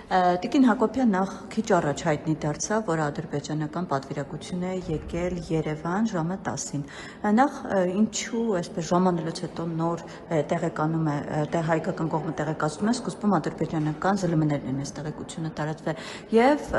Տիկին Հակոբյան նախ քիչ առաջ հայտնի դարձավ, որ ադրբեջանական պատվիրակություն է եկել Երևան ժամը 10-ին։ Նախ ինչու այսպես ժամանելուց հետո նոր տեղեկանում է հայկական կողմը տեղեկացնում է, սկզբում ադրբեջանական ԶԼՄ-ներն են այս տեղեկությունը տարածվել եւ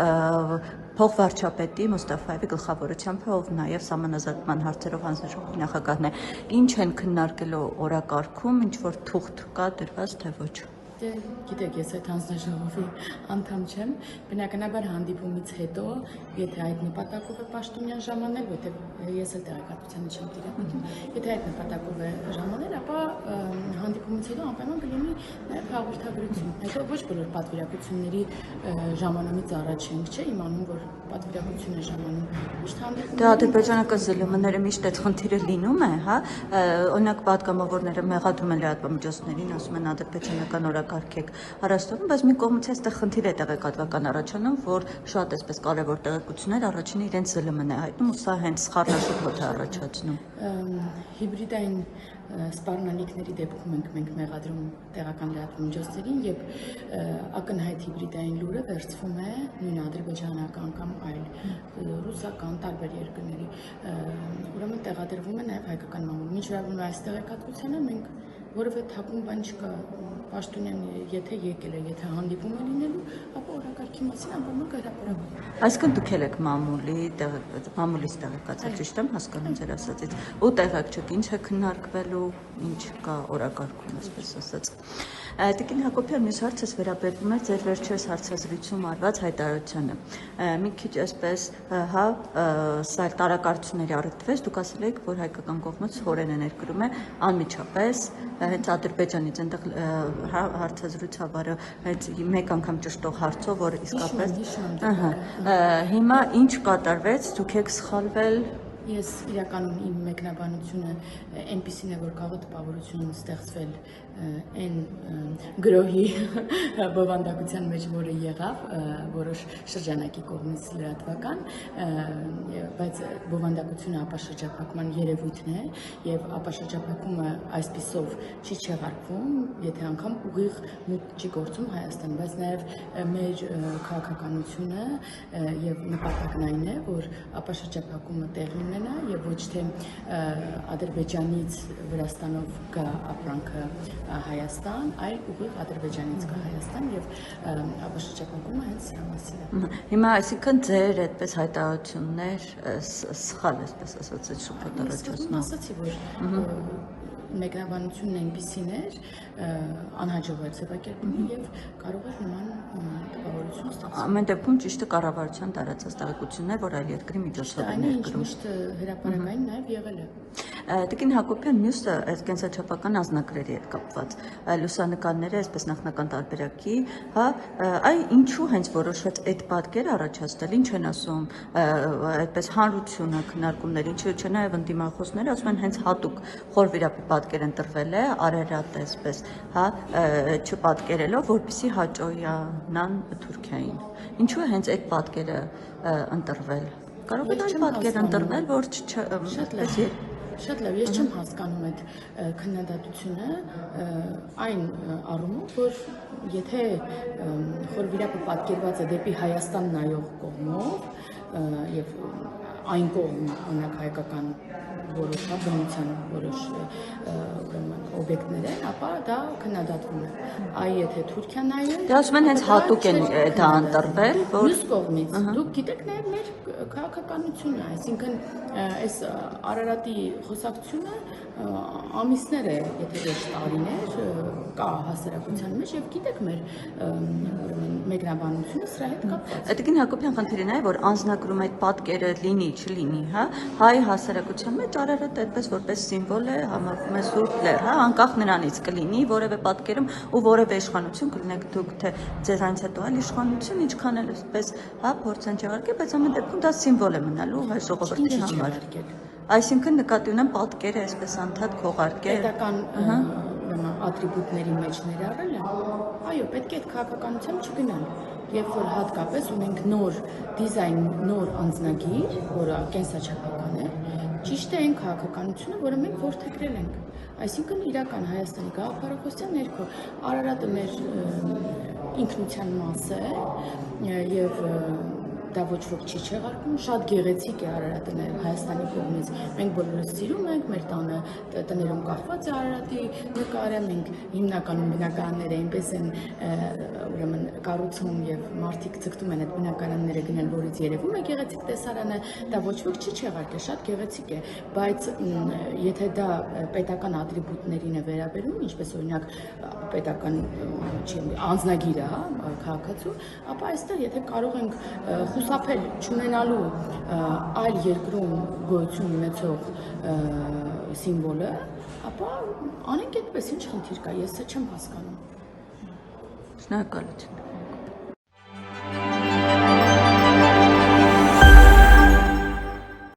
փոխվարչապետի Մուստաֆայևի գլխավորությամբ, ով նաեւ սահմանազատման հարցերով հանձնաժողովի նախագահն է, ինչ են քննարկելու օրակարգում, ինչ որ թուղթ կա դրված թե ոչ։ Գիտեք, ես այդ հանձնաժողովի անդամ չեմ, բնականաբար հանդիպումից հետո, եթե այդ նպատակով է պաշտոնյան ժամանել, որտեղ ես էլ տեղեկատվությանը չեմ տիրապետում, եթե այդ նպատակով է ժամանել, ապա հանդիպումից հետո անպայման կլինի նաև հաղորդագրություն։ Հետո ոչ բոլոր պատվիրակությունների ժամանումից առաջ ենք, չէ, իմանում, որ պատվիրակություն է ժամանում։ Դա ադրբեջանական ԶԼՄ-ները միշտ այդ խնդիրը լինում է, հա, օրինակ պատգամավորները մեղադրում են լրատվամիջոցներին, ասում են ադրբեջանական օրակարգ եք հարստանում, բայց մի կողմից այստեղ խնդիր է տեղեկատվական առաջանում, որ շատ այսպես կարևոր տեղեկություններ առաջինը իրենց ԶԼՄ-ն է հայտնում, ու սա հենց խառնաշփոթ է առաջացնում։ Հիբրիդային սպառնալիքների դեպքում ենք մենք մեղադրում տեղական լրատվամիջոցներին եւ ակնհայտ հիբրիդային լուրը վերցվում է նույն ադրբեջանական կամ այլ ռուսական տարբեր երկրների, ուրեմն տեղադրվում է նաեւ հայկական մամուլում։ Ինչ վերաբերում է այս տեղեկատվությանը, մենք որևէ թաքուն բան չկա, պաշտոնյան եթե եկել է, եթե հանդիպում է լինելու, ապա օրակարգի մասին անպայման կհրապարակվի։ Այսինքն դուք եք մամուլից տեղեկացել, ճիշտ եմ հասկանում ձեր ասածից, ու տեղակ չեք ինչ է քննարկվելու, ինչ կա օրակարգում, այսպես ասած։ Տիկին Հակոբյան, մյուս հարցս վերաբերվում է ձեր վերջերս հարցազրույցում արված հայտարարությանը։ Մի քիչ այսպես, հա, սա տարակարծությունների առիթվեց, դուք ասել եք, որ հայկական կողմը ցորեն է ներկրում է անմիջապես հենց Ադրբեջանից այնտեղ հարցազրույցավարը հենց մեկ անգամ ճշտող հարցով, որ իսկապես հիմա ինչ կատարվեց, դուք եք սխալվել։ Ես իրականում իմ մեկնաբանությունը այնպիսին է, որ կարող է տպավորություն ստեղծվել այն գրոհի բովանդակության մեջ, որը եղավ որոշ շրջանակի կողմից լրատվական, բայց բովանդակությունը ապաշրջափակման երևույթն է եւ ապաշրջափակումը այսպիսով չի չեղարկվում, եթե անգամ ուղիղ մուտք չի գործում Հայաստան, բայց նաեւ մեր քաղաքականությունը եւ նպատակն այն է, որ ապաշրջափակումը տեղի ունենա եւ ոչ թե Ադրբեջանից Վրաստանով գա ապրանքը Հայաստան, այլ ուղիղ Ադրբեջանից կա Հայաստան եւ ապաշրջափակումը հենց սրա մասին է։ Հիմա այսինքն ձեր այդպես հայտարարություններ սխալ այսպես ասած այդ շփոթ առաջացնում։ Ես ասացի, որ մեկնաբանությունն այնպիսին էր, անհաջող էր ձևակերպվում եւ կարող էր նման տպավորություն ստեղծել։ Ամեն դեպքում ճիշտը կառավարության տարածած տեղեկությունն է, որ այլ երկրի միջոցով է ներկրում։ Միշտ հրապարակային նաեւ եղել է։ Տիկին Հակոբյան, մյուսը այս կենսաչափական անձնագրերի հետ կապված լուսանկարները, այսպես նախնական տարբերակի, հա, այ ինչու հենց որոշվեց այդ պատկերը առաջացնել, ինչ են ասում, այդպես հանրությունը քննարկումներ, ինչու՞ չէ նաև ընդդիմախոսները ասում են հենց հատուկ խորվիրապի պատկեր ընտրվել է, արերատ այսպես, հա, չպատկերելով, որպեսզի հաճոյանան Թուրքիային։ Ինչու է հենց այդ պատկերը ընտրվել։ Կարող է այլ պատկեր ընտրվել, որ Շատ լավ, ես չեմ հասկանում այդ քննադատությունը այն առումով, որ եթե խորվիրապը պատկերված է դեպի Հայաստան նայող կողմով եւ այն կողմ օրինակ հայկական որոշ բնության որոշ օբյեկտներ են, ապա դա քննադատվում է։ Այ եթե Թուրքիան նայում, դա ասում են հենց հատուկ են դա ընտրվել, որ մյուս կողմից դուք գիտեք նաև մեր քաղաքականությունը, այսինքն այս Արարատի խոսակցությունը ամիսներ է, եթե ոչ տարիներ, կա հասարակության մեջ եւ գիտեք մեր մեկնաբանությունը սրա հետ կապված։ Տիկին Հակոբյան, խնդիրն է, որ անձնագրում այդ պատկերը լինի, չլինի, հա, հայ հասարակության մեջ Արարատը այդպես որպես սիմվոլ է համարվում է սուրբ լեռ, հա, անկախ նրանից կլինի որևէ պատկերում ու որևէ իշխանություն կլինեք դուք թե ձեզանից հետո այլ իշխանություն, ինչքան էլ այսպես, հա, փորձեն չեղարկել, բայց ամեն դեպքում դա սիմվոլ է մնալու հայ ժողովրդի համար։ Այսինքն նկատի ունեմ պատկերը այսպես անդադ քողարկել։ Պետական ատրիբուտների մեջ ներառելը, այո, պետք է այդ քաղաքականությամբ չգնալ։ Երբ որ հատկապես ունենք նոր դիզայն, նոր անձնագիր, որը կենսաչափական է, ճիշտ է այն քաղաքականությունը, որը մենք որդեգրել ենք։ Այսինքն իրական Հայաստանի գաղափարախոսության ներքո Արարատը մեր ինքնության մաս է եւ դա ոչ ոք չի չեղարկում, շատ գեղեցիկ է Արարատը նաև Հայաստանի կողմից։ Մենք բոլորս սիրում ենք, մեր տանը տներում կախված է Արարատի նկարը, մենք հիմնականում բնակարանները այնպես են ուրեմն կառուցում եւ մարդիկ ցկտում են այդ բնակարանները գնել, որից երևում է գեղեցիկ տեսարանը, դա ոչ ոք չի չեղարկել, շատ գեղեցիկ է, բայց եթե դա պետական ատրիբուտներին է վերաբերում, ինչպես օրինակ պետական անձնագիր է, քաղաքացու, ապա այստեղ եթե կարող ենք խուսափել չունենալու այլ երկրում գոյություն ունեցող սիմվոլը, ապա անենք այդպես, ինչ խնդիր կա, ես չեմ հասկանում։ Շնորհակալություն։